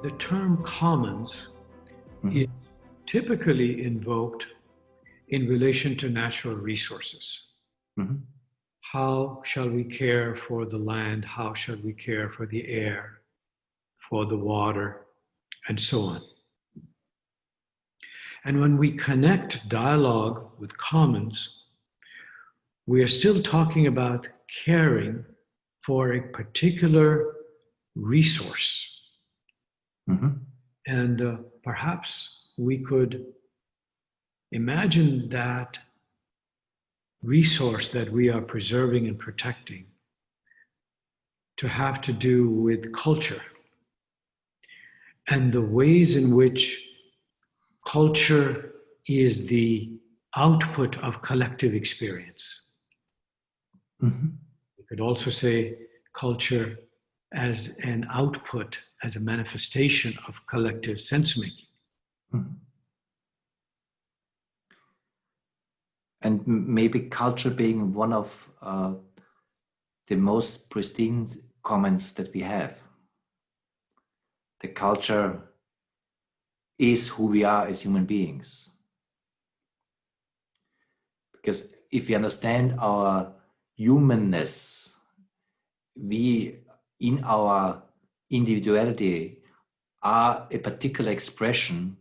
The term commons is Mhm. typically invoked in relation to natural resources. Mhm. How shall we care for the land? How shall we care for the air, for the water, and so on? And when we connect dialogue with commons, we are still talking about caring for a particular resource. Mhm. And perhaps we could imagine that resource that we are preserving and protecting to have to do with culture and the ways in which culture is the output of collective experience. Mhm. We could also say culture as an output, as a manifestation of collective sense making. Mhm. And maybe culture being one of the most pristine comments that we have. The culture is who we are as human beings. Because if we understand our humanness, we, in our individuality, are a particular expression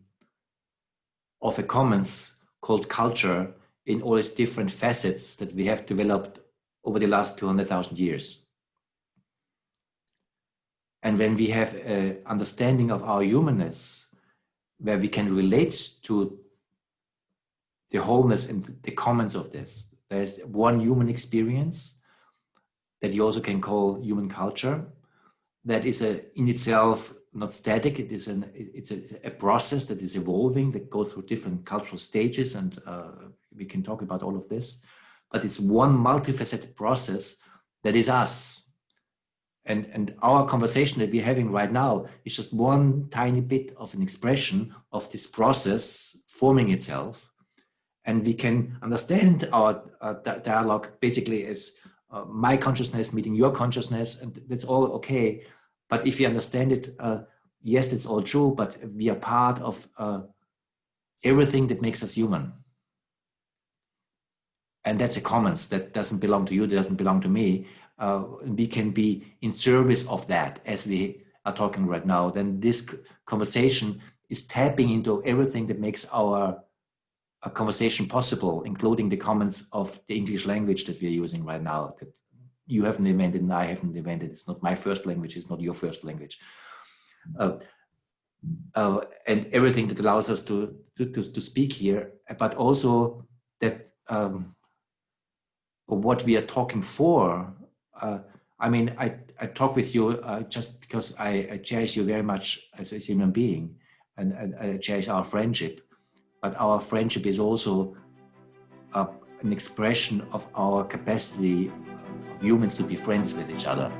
of a commons called culture in all its different facets that we have developed over the last 200,000 years. And when we have an understanding of our humanness, where we can relate to the wholeness and the commons of this, there's one human experience that you also can call human culture, that is in itself not static. It's a process that is evolving, that goes through different cultural stages, and we can talk about all of this. But it's one multifaceted process that is us. And our conversation that we're having right now is just one tiny bit of an expression of this process forming itself. And we can understand our dialogue basically as my consciousness meeting your consciousness, and that's all okay. But if you understand it, yes, it's all true, but we are part of everything that makes us human. And that's a commons that doesn't belong to you, that doesn't belong to me. We can be in service of that as we are talking right now. Then this conversation is tapping into everything that makes our conversation possible, including the commons of the English language that we're using right now, that you haven't invented and I haven't invented. It's not my first language, it's not your first language. And everything that allows us to speak here, but also that what we are talking for. I mean, I talk with you just because I cherish you very much as a human being, and I cherish our friendship. But our friendship is also an expression of our capacity of humans to be friends with each other.